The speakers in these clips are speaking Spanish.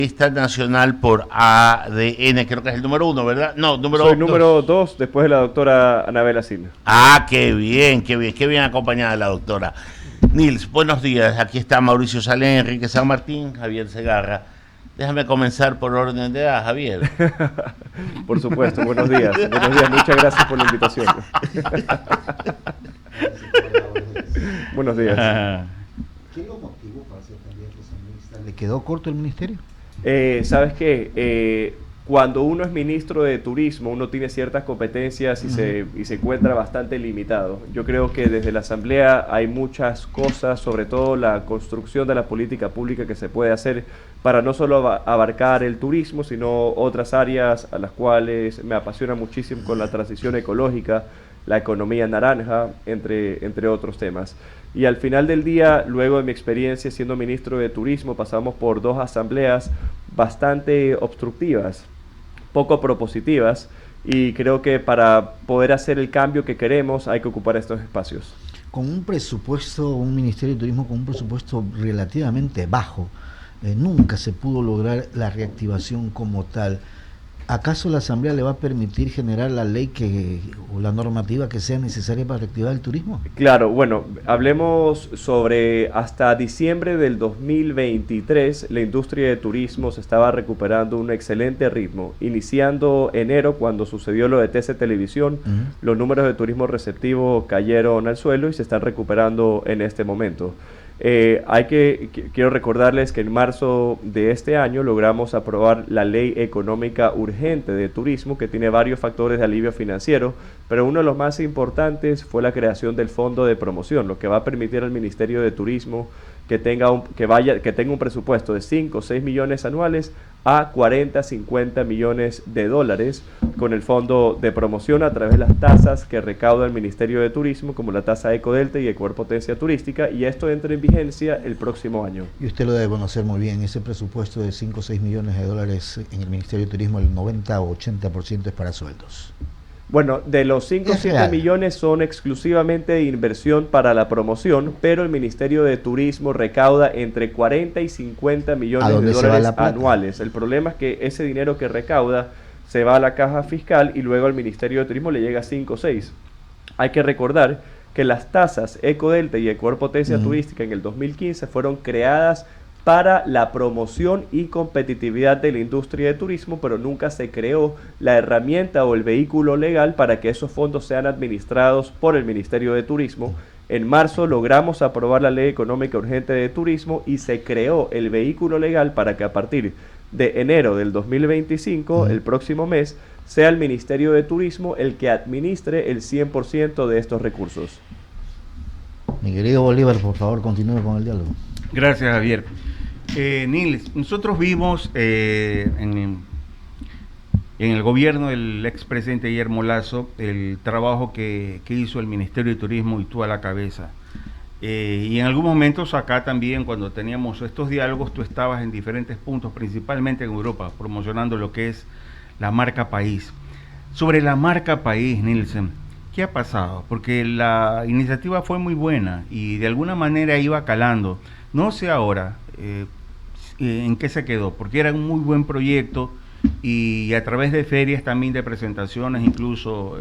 Lista nacional por ADN, creo que es el número 1, ¿verdad? No, Soy número número 2. 2 después de la doctora Anabela Silva. Ah, qué bien, qué bien, qué bien acompañada la doctora. Nils, buenos días. Aquí está Mauricio Salén, Enrique San Martín, Javier Segarra. Déjame comenzar por orden de edad, Javier. Por supuesto, buenos días. Buenos días, muchas gracias por la invitación. Buenos días. ¿Qué lo motivó para ser candidato asambleísta? ¿Le quedó corto el ministerio? ¿Sabes qué? Cuando uno es ministro de Turismo, uno tiene ciertas competencias y se encuentra bastante limitado. Yo creo que desde la Asamblea hay muchas cosas, sobre todo la construcción de la política pública que se puede hacer para no solo abarcar el turismo, sino otras áreas a las cuales me apasiona muchísimo con la transición ecológica, la economía naranja, entre otros temas. Y al final del día, luego de mi experiencia siendo ministro de Turismo, pasamos por 2 asambleas bastante obstructivas, poco propositivas, y creo que para poder hacer el cambio que queremos hay que ocupar estos espacios. Con un presupuesto, un ministerio de turismo con un presupuesto relativamente bajo, nunca se pudo lograr la reactivación como tal. ¿Acaso la Asamblea le va a permitir generar la ley o la normativa que sea necesaria para reactivar el turismo? Claro, bueno, hablemos sobre hasta diciembre del 2023, la industria de turismo se estaba recuperando un excelente ritmo. Iniciando enero, cuando sucedió lo de TC Televisión, los números de turismo receptivo cayeron al suelo y se están recuperando en este momento. Quiero recordarles que en marzo de este año logramos aprobar la Ley Económica Urgente de Turismo, que tiene varios factores de alivio financiero, pero uno de los más importantes fue la creación del Fondo de Promoción, lo que va a permitir al Ministerio de Turismo que tenga un presupuesto de 5 o 6 millones anuales a 40, 50 millones de dólares con el fondo de promoción a través de las tasas que recauda el Ministerio de Turismo, como la tasa Ecodelta y Ecopotencia Turística, y esto entra en vigencia el próximo año. Y usted lo debe conocer muy bien, ese presupuesto de 5 o 6 millones de dólares en el Ministerio de Turismo, el 90 o 80% es para sueldos. Bueno, de los 5 o 7 millones son exclusivamente de inversión para la promoción, pero el Ministerio de Turismo recauda entre 40 y 50 millones de dólares anuales. El problema es que ese dinero que recauda se va a la caja fiscal y luego al Ministerio de Turismo le llega a 5 o 6. Hay que recordar que las tasas Ecodelta y Ecopotencia Turística en el 2015 fueron creadas para la promoción y competitividad de la industria de turismo, pero nunca se creó la herramienta o el vehículo legal para que esos fondos sean administrados por el Ministerio de Turismo. En marzo logramos aprobar la Ley Económica Urgente de Turismo y se creó el vehículo legal para que a partir de enero del 2025, el próximo mes, sea el Ministerio de Turismo el que administre el 100% de estos recursos. Mi querido Bolívar, por favor, continúe con el diálogo. Gracias, Javier. Nils, nosotros vimos en el gobierno del expresidente Guillermo Lasso el trabajo que hizo el Ministerio de Turismo y tú a la cabeza. Y en algún momento acá también, cuando teníamos estos diálogos, tú estabas en diferentes puntos, principalmente en Europa, promocionando lo que es la marca país. Sobre la marca país, Nielsen, ¿qué ha pasado? Porque la iniciativa fue muy buena y de alguna manera iba calando. No sé ahora en qué se quedó, porque era un muy buen proyecto y a través de ferias también, de presentaciones, incluso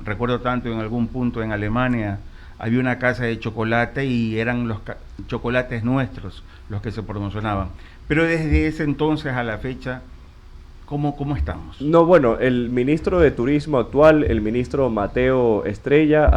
recuerdo tanto en algún punto en Alemania había una casa de chocolate y eran los chocolates nuestros los que se promocionaban. Pero desde ese entonces a la fecha, ¿cómo estamos? No, bueno, el ministro de Turismo actual, el ministro Mateo Estrella,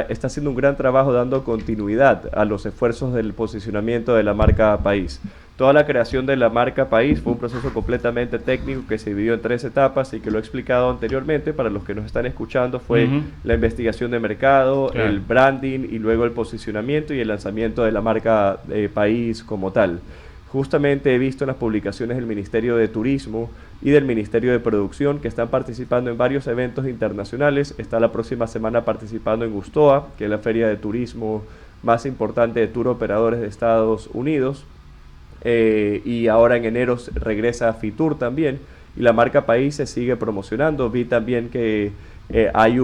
está haciendo un gran trabajo dando continuidad a los esfuerzos del posicionamiento de la marca país. Toda la creación de la marca país fue un proceso completamente técnico que se dividió en 3 etapas y que lo he explicado anteriormente. Para los que nos están escuchando, fue la investigación de mercado, el branding y luego el posicionamiento y el lanzamiento de la marca país como tal. Justamente he visto en las publicaciones del Ministerio de Turismo y del Ministerio de Producción que están participando en varios eventos internacionales. Está la próxima semana participando en Gustoa, que es la feria de turismo más importante de tour operadores de Estados Unidos. Y ahora en enero regresa a Fitur también, y la marca país se sigue promocionando. Vi también que hay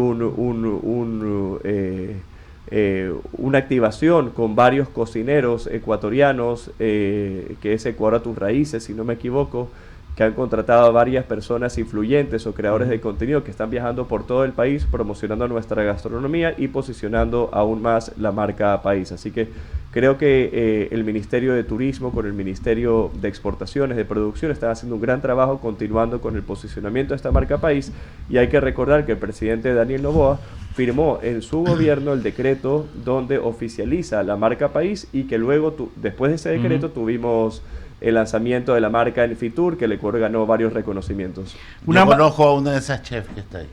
una activación con varios cocineros ecuatorianos, que es Ecuador a tus raíces, si no me equivoco, que han contratado a varias personas influyentes o creadores de contenido que están viajando por todo el país promocionando nuestra gastronomía y posicionando aún más la marca país. Así que creo que el Ministerio de Turismo con el Ministerio de Exportaciones, de Producción, están haciendo un gran trabajo continuando con el posicionamiento de esta marca país, y hay que recordar que el presidente Daniel Noboa firmó en su gobierno el decreto donde oficializa la marca país, y que luego, después de ese decreto, tuvimos el lanzamiento de la marca en Fitur, que el Ecuador ganó varios reconocimientos. Yo conozco a una de esas chefs que está ahí.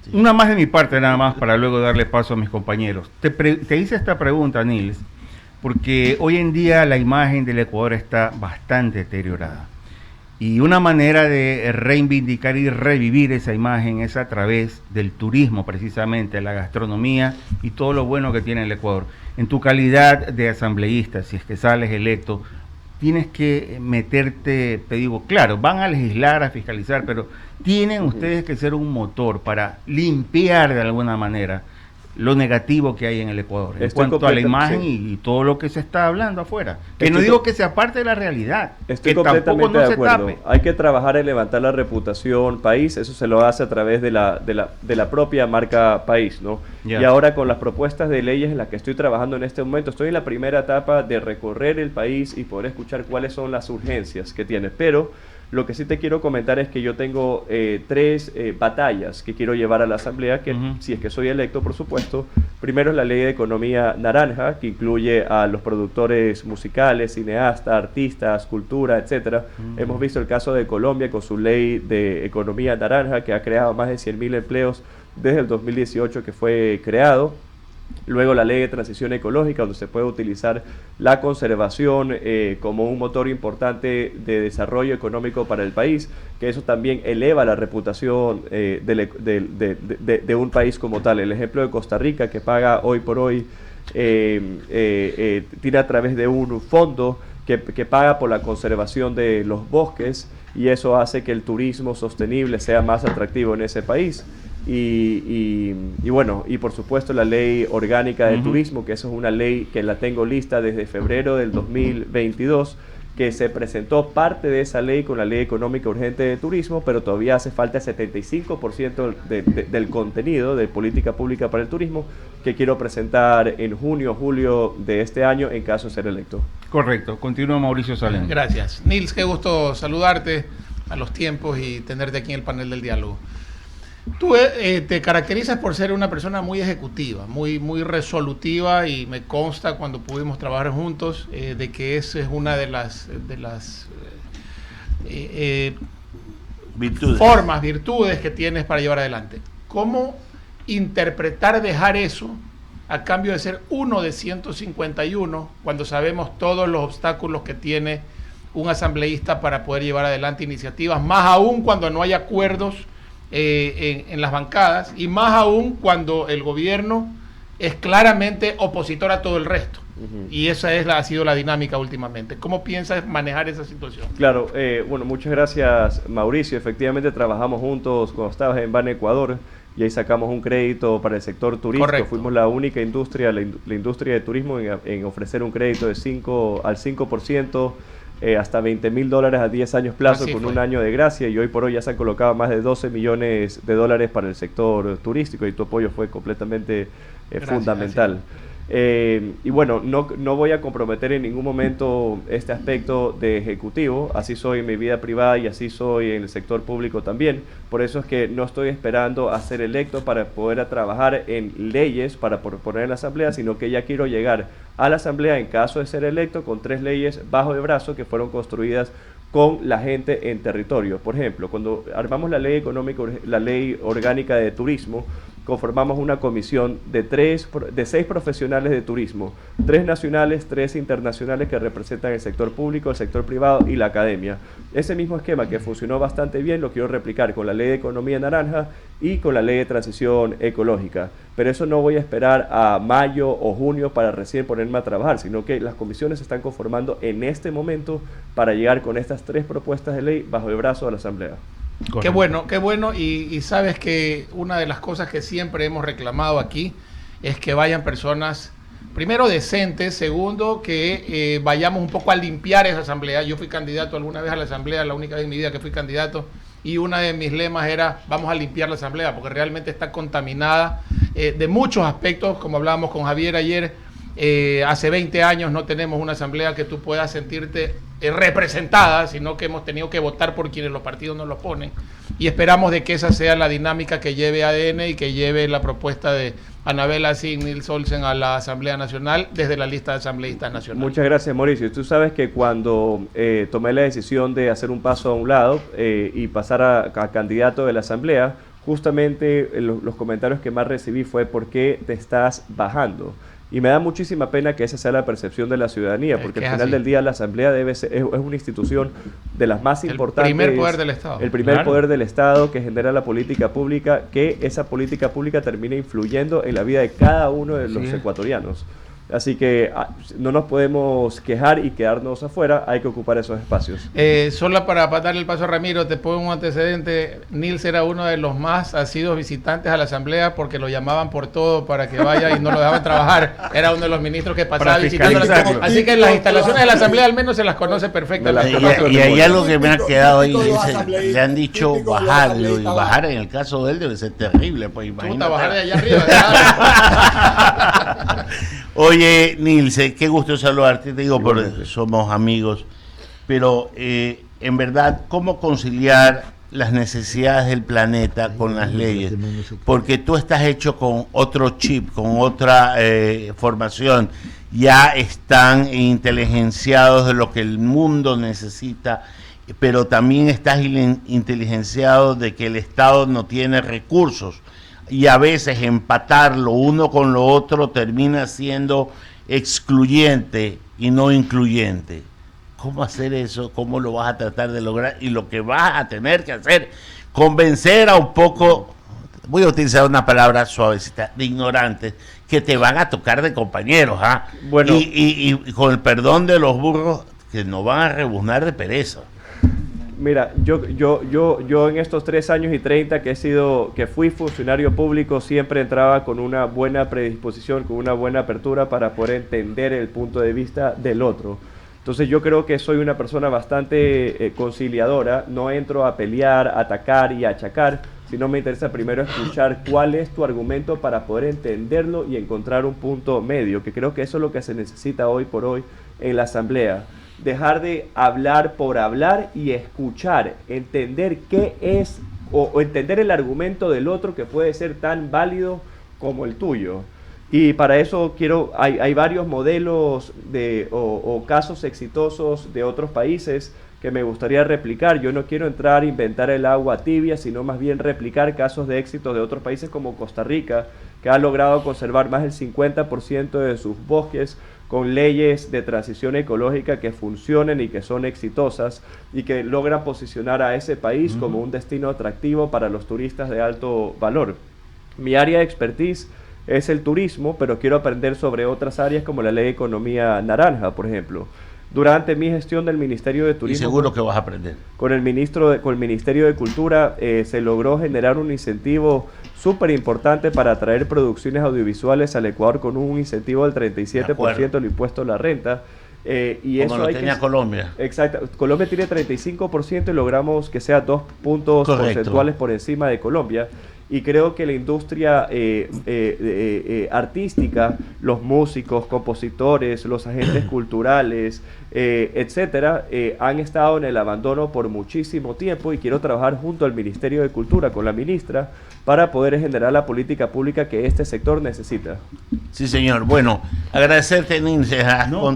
Sí. Una más de mi parte, nada más, para luego darle paso a mis compañeros. Te hice esta pregunta, Nils, porque hoy en día la imagen del Ecuador está bastante deteriorada. Y una manera de reivindicar y revivir esa imagen es a través del turismo, precisamente, la gastronomía y todo lo bueno que tiene el Ecuador. En tu calidad de asambleísta, si es que sales electo, tienes que meterte, te digo, claro, van a legislar, a fiscalizar, pero tienen ustedes que ser un motor para limpiar de alguna manera lo negativo que hay en el Ecuador, en cuanto a la imagen y todo lo que se está hablando afuera. Que no digo que sea parte de la realidad, estoy que tampoco no de se acuerdo. tape. Hay que trabajar en levantar la reputación país, eso se lo hace a través de la propia marca país, ¿no? Yeah. Y ahora con las propuestas de leyes en las que estoy trabajando en este momento, estoy en la primera etapa de recorrer el país y poder escuchar cuáles son las urgencias que tiene, pero lo que sí te quiero comentar es que yo tengo tres batallas que quiero llevar a la Asamblea, que si es que soy electo, por supuesto. Primero es la ley de economía naranja, que incluye a los productores musicales, cineastas, artistas, cultura, etcétera. Hemos visto el caso de Colombia con su ley de economía naranja, que ha creado más de 100.000 empleos desde el 2018 que fue creado. Luego la ley de transición ecológica, donde se puede utilizar la conservación como un motor importante de desarrollo económico para el país, que eso también eleva la reputación de un país como tal. El ejemplo de Costa Rica, que paga hoy por hoy, tiene a través de un fondo que paga por la conservación de los bosques, y eso hace que el turismo sostenible sea más atractivo en ese país. Y bueno, y por supuesto la ley orgánica de turismo, que eso es una ley que la tengo lista desde febrero del 2022, que se presentó parte de esa ley con la ley económica urgente de turismo, pero todavía hace falta el 75% del contenido de política pública para el turismo, que quiero presentar en junio o julio de este año en caso de ser electo. Correcto, continúa Mauricio Salén. Gracias. Nils, qué gusto saludarte a los tiempos y tenerte aquí en el panel del diálogo. Tú te caracterizas por ser una persona muy ejecutiva, muy resolutiva, y me consta cuando pudimos trabajar juntos de que esa es una de las virtudes que tienes para llevar adelante. ¿Cómo interpretar dejar eso a cambio de ser uno de 151 cuando sabemos todos los obstáculos que tiene un asambleísta para poder llevar adelante iniciativas, más aún cuando no hay acuerdos en las bancadas, y más aún cuando el gobierno es claramente opositor a todo el resto? Y esa ha sido la dinámica últimamente. ¿Cómo piensas manejar esa situación? Claro, bueno, muchas gracias, Mauricio. Efectivamente trabajamos juntos cuando estabas en Ban Ecuador, y ahí sacamos un crédito para el sector turístico. Correcto. Fuimos la única industria, la industria de turismo en ofrecer un crédito de 5% hasta $20.000 a 10 años plazo. Así con fue. Un año de gracia, y hoy por hoy ya se han colocado más de $12 millones para el sector turístico, y tu apoyo fue completamente fundamental. Gracias. Y bueno, no voy a comprometer en ningún momento este aspecto de ejecutivo. Así soy en mi vida privada y así soy en el sector público también. Por eso es que no estoy esperando a ser electo para poder trabajar en leyes para proponer en la Asamblea, sino que ya quiero llegar a la Asamblea en caso de ser electo con 3 leyes bajo el brazo que fueron construidas con la gente en territorio. Por ejemplo, cuando armamos la ley económica, la ley orgánica de turismo, conformamos una comisión de 6 profesionales de turismo, 3 nacionales, 3 internacionales, que representan el sector público, el sector privado y la academia. Ese mismo esquema, que funcionó bastante bien, lo quiero replicar con la ley de economía naranja y con la ley de transición ecológica. Pero eso no voy a esperar a mayo o junio para recién ponerme a trabajar, sino que las comisiones se están conformando en este momento para llegar con estas 3 propuestas de ley bajo el brazo de la Asamblea. Correcto. Qué bueno, y sabes que una de las cosas que siempre hemos reclamado aquí es que vayan personas, primero decentes, segundo que vayamos un poco a limpiar esa asamblea. Yo fui candidato alguna vez a la asamblea, la única vez en mi vida que fui candidato, y una de mis lemas era vamos a limpiar la asamblea porque realmente está contaminada de muchos aspectos, como hablábamos con Javier ayer. Hace 20 años no tenemos una asamblea que tú puedas sentirte representada, sino que hemos tenido que votar por quienes los partidos nos lo ponen, y esperamos de que esa sea la dinámica que lleve ADN y que lleve la propuesta de Anabela Asís, Nils Olsen a la Asamblea Nacional desde la lista de asambleístas nacionales. Muchas gracias, Mauricio. Tú sabes que cuando tomé la decisión de hacer un paso a un lado y pasar a candidato de la Asamblea, justamente los comentarios que más recibí fue ¿por qué te estás bajando? Y me da muchísima pena que esa sea la percepción de la ciudadanía, porque al final del día la Asamblea es una institución de las más importantes. El primer poder del Estado. El primer poder del Estado que genera la política pública, que esa política pública termina influyendo en la vida de cada uno de los ecuatorianos. Así que no nos podemos quejar y quedarnos afuera, hay que ocupar esos espacios. Solo para darle el paso a Ramiro, te pongo un antecedente. Nils era uno de los más asiduos visitantes a la Asamblea porque lo llamaban por todo para que vaya y no lo dejaban trabajar. Era uno de los ministros que pasaba visitando. Así que las instalaciones de la Asamblea al menos se las conoce perfectamente. Y hay algo que me ha quedado ahí, le han dicho bajarlo, y bajar en el caso de él debe ser terrible. Pues imagínate. Bajar de allá arriba. Oye, Nils, qué gusto saludarte, te digo, porque somos amigos, pero en verdad, ¿cómo conciliar las necesidades del planeta con las leyes? Porque tú estás hecho con otro chip, con otra formación, ya están inteligenciados de lo que el mundo necesita, pero también estás inteligenciado de que el Estado no tiene recursos. Y a veces empatarlo uno con lo otro termina siendo excluyente y no incluyente. ¿Cómo hacer eso? ¿Cómo lo vas a tratar de lograr? Y lo que vas a tener que hacer, convencer a un poco, voy a utilizar una palabra suavecita, de ignorantes, que te van a tocar de compañeros, ¿ah? Bueno. Y con el perdón de los burros, que no van a rebuznar de pereza. Mira, yo en estos 3 años y 30 que fui funcionario público, siempre entraba con una buena predisposición, con una buena apertura para poder entender el punto de vista del otro. Entonces yo creo que soy una persona bastante conciliadora, no entro a pelear, a atacar y a achacar, sino me interesa primero escuchar cuál es tu argumento para poder entenderlo y encontrar un punto medio, que creo que eso es lo que se necesita hoy por hoy en la Asamblea. Dejar de hablar por hablar y escuchar, entender qué es o entender el argumento del otro que puede ser tan válido como el tuyo. Y para eso hay varios modelos o casos exitosos de otros países que me gustaría replicar. Yo no quiero entrar a inventar el agua tibia, sino más bien replicar casos de éxito de otros países como Costa Rica, que ha logrado conservar más del 50% de sus bosques con leyes de transición ecológica que funcionen y que son exitosas y que logran posicionar a ese país como un destino atractivo para los turistas de alto valor. Mi área de expertise es el turismo, pero quiero aprender sobre otras áreas como la ley de economía naranja, por ejemplo. Durante mi gestión del Ministerio de Turismo... Y seguro que vas a aprender. Con el Ministerio de Cultura se logró generar un incentivo súper importante para atraer producciones audiovisuales al Ecuador con un incentivo del 37% del impuesto a la renta. Y como eso lo tenía Colombia. Exacto. Colombia tiene 35% y logramos que sea 2 puntos porcentuales por encima de Colombia. Y creo que la industria artística, los músicos, compositores, los agentes culturales, etcétera, han estado en el abandono por muchísimo tiempo y quiero trabajar junto al Ministerio de Cultura, con la ministra, para poder generar la política pública que este sector necesita. Sí, señor. Bueno, agradecerte, Nils. No,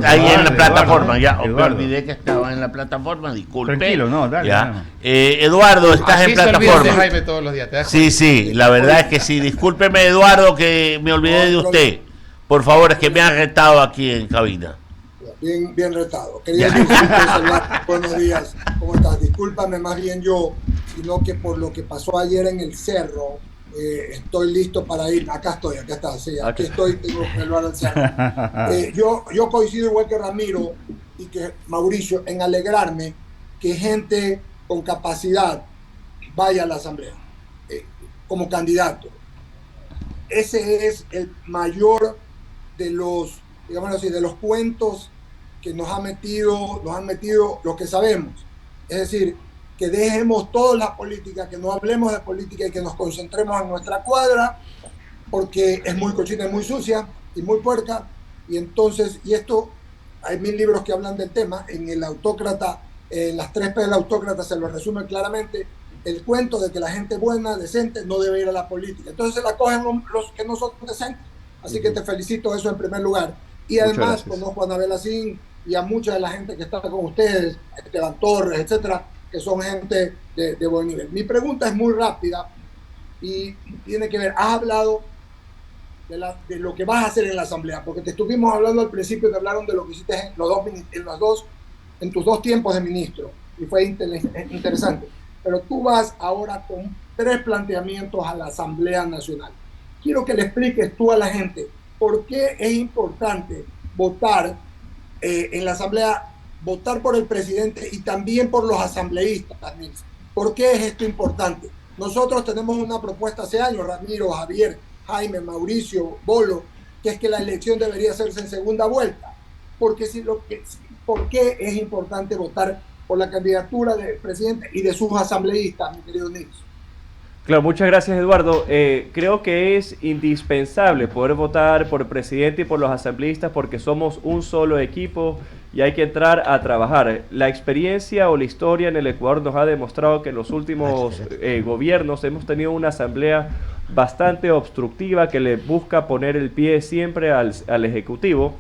ahí en la plataforma. Ya, me Eduardo. olvidé que estaba en la plataforma, disculpe. Tranquilo, no, dale. Ya. Eduardo, estás Así en se olvidan de plataforma. Jaime todos los días. ¿Te das Sí, la verdad es que sí. Discúlpeme, Eduardo, que me olvidé de usted. Por favor, es que me han retado aquí en cabina. Bien retado. Quería saludar. Buenos días. ¿Cómo estás? Discúlpame más bien yo, sino que por lo que pasó ayer en el cerro, estoy listo para ir. Acá está. Sí, aquí estoy, tengo que volver al cerro. Yo coincido igual que Ramiro y que Mauricio en alegrarme que gente con capacidad vaya a la Asamblea como candidato. ese es el mayor de los, digamos así, de los cuentos que nos han metido los que sabemos. Es decir, que dejemos toda la política, que no hablemos de política y que nos concentremos en nuestra cuadra, porque es muy cochina, es muy sucia y muy puerca. Y entonces, y esto, hay 1000 libros que hablan del tema. En El Autócrata, en las 3 P del Autócrata se lo resume claramente, el cuento de que la gente buena, decente, no debe ir a la política. Entonces se la cogen los que no son decentes. Así que te felicito eso en primer lugar. Y además conozco a Anabel Asín y a mucha de la gente que está con ustedes, Esteban Torres, etcétera, que son gente de buen nivel. Mi pregunta es muy rápida y tiene que ver, has hablado de lo que vas a hacer en la asamblea, porque te estuvimos hablando al principio, te hablaron de lo que hiciste en tus 2 tiempos de ministro, y fue interesante. Pero tú vas ahora con 3 planteamientos a la Asamblea Nacional. Quiero que le expliques tú a la gente por qué es importante votar en la Asamblea, votar por el presidente y también por los asambleístas. ¿Por qué es esto importante? Nosotros tenemos una propuesta hace años, Ramiro, Javier, Jaime, Mauricio, Bolo, que es que la elección debería hacerse en segunda vuelta. ¿Por qué es importante votar por la candidatura del presidente y de sus asambleístas, mi querido Nils? Claro, muchas gracias, Eduardo. Creo que es indispensable poder votar por el presidente y por los asambleístas porque somos un solo equipo y hay que entrar a trabajar. La experiencia o la historia en el Ecuador nos ha demostrado que en los últimos gobiernos hemos tenido una asamblea bastante obstructiva que le busca poner el pie siempre al Ejecutivo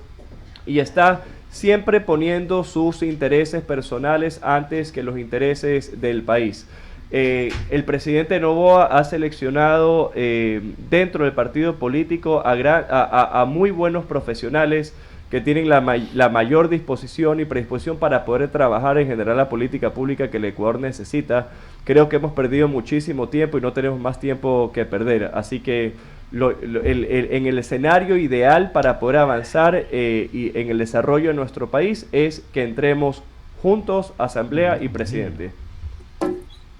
y está siempre poniendo sus intereses personales antes que los intereses del país. El presidente Noboa ha seleccionado dentro del partido político a muy buenos profesionales que tienen la mayor disposición y predisposición para poder trabajar en general la política pública que el Ecuador necesita. Creo que hemos perdido muchísimo tiempo y no tenemos más tiempo que perder. Así que en el escenario ideal para poder avanzar y en el desarrollo de nuestro país es que entremos juntos, Asamblea y Presidente.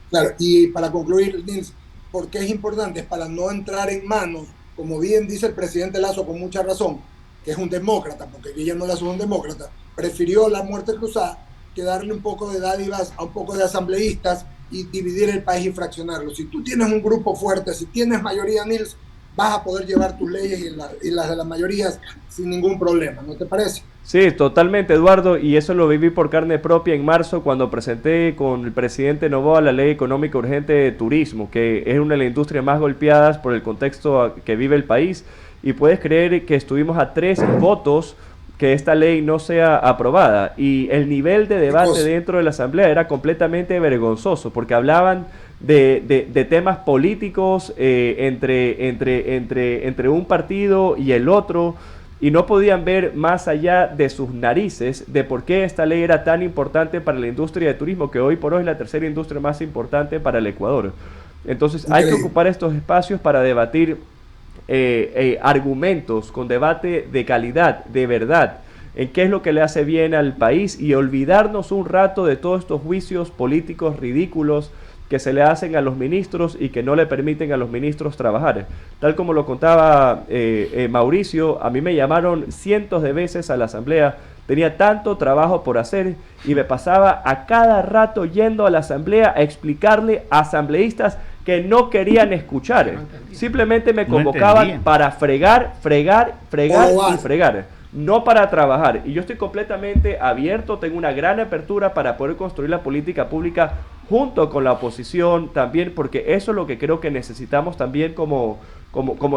Claro, y para concluir, Nils, ¿por qué es importante? Es para no entrar en manos, como bien dice el presidente Lasso con mucha razón, que es un demócrata, porque Guillermo Lasso es un demócrata, prefirió la muerte cruzada que darle un poco de dádivas a un poco de asambleístas y dividir el país y fraccionarlo. Si tú tienes un grupo fuerte, si tienes mayoría, Nils, vas a poder llevar tus leyes y las de las mayorías sin ningún problema, ¿no te parece? Sí, totalmente, Eduardo, y eso lo viví por carne propia en marzo cuando presenté con el presidente Noboa la Ley Económica Urgente de Turismo, que es una de las industrias más golpeadas por el contexto que vive el país, y puedes creer que estuvimos a 3 votos que esta ley no sea aprobada, y el nivel de debate dentro de la Asamblea era completamente vergonzoso, porque hablaban de temas políticos entre un partido y el otro, y no podían ver más allá de sus narices de por qué esta ley era tan importante para la industria de turismo, que hoy por hoy es la tercera industria más importante para el Ecuador. Entonces hay que ocupar estos espacios para debatir argumentos con debate de calidad, de verdad, en qué es lo que le hace bien al país y olvidarnos un rato de todos estos juicios políticos ridículos que se le hacen a los ministros y que no le permiten a los ministros trabajar. Tal como lo contaba Mauricio, a mí me llamaron cientos de veces a la asamblea, tenía tanto trabajo por hacer y me pasaba a cada rato yendo a la asamblea a explicarle a asambleístas que no querían escuchar. Simplemente me convocaban para fregar y fregar. No para trabajar, y yo estoy completamente abierto, tengo una gran apertura para poder construir la política pública junto con la oposición también, porque eso es lo que creo que necesitamos también como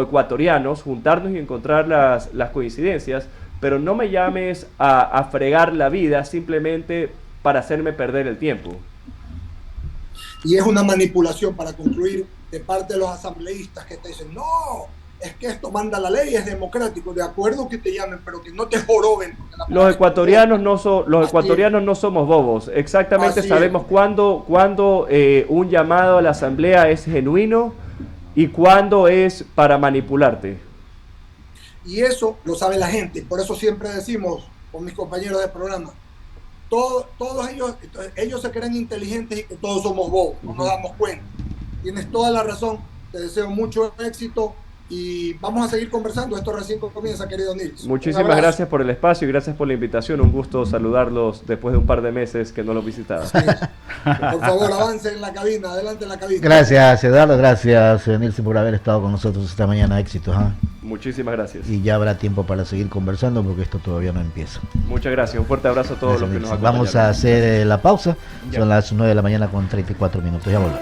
ecuatorianos, juntarnos y encontrar las coincidencias, pero no me llames a fregar la vida simplemente para hacerme perder el tiempo. Y es una manipulación, para concluir, de parte de los asambleístas que te dicen, no, es que esto manda la ley, es democrático, de acuerdo que te llamen, pero que no te joroben. Los ecuatorianos no somos bobos. Exactamente sabemos cuándo un llamado a la asamblea es genuino y cuándo es para manipularte. Y eso lo sabe la gente, por eso siempre decimos con mis compañeros de programa, todos ellos se creen inteligentes y que todos somos bobos, no nos damos cuenta. Tienes toda la razón, te deseo mucho éxito. y vamos a seguir conversando. Esto recién comienza, querido Nils. Muchísimas gracias por el espacio y gracias por la invitación. Un gusto saludarlos después de un par de meses que no los visitaba. Sí. Por favor, avance en la cabina, adelante en la cabina. Gracias, Eduardo, gracias, Nilsen, por haber estado con nosotros esta mañana. Éxitos. Muchísimas gracias. Y ya habrá tiempo para seguir conversando porque esto todavía no empieza. Muchas gracias. Un fuerte abrazo a todos Gracias, los que nos Nilsen. acompañaron. Vamos a hacer la pausa. Ya. Son las 9 de la mañana con 34 minutos. Ya volvemos.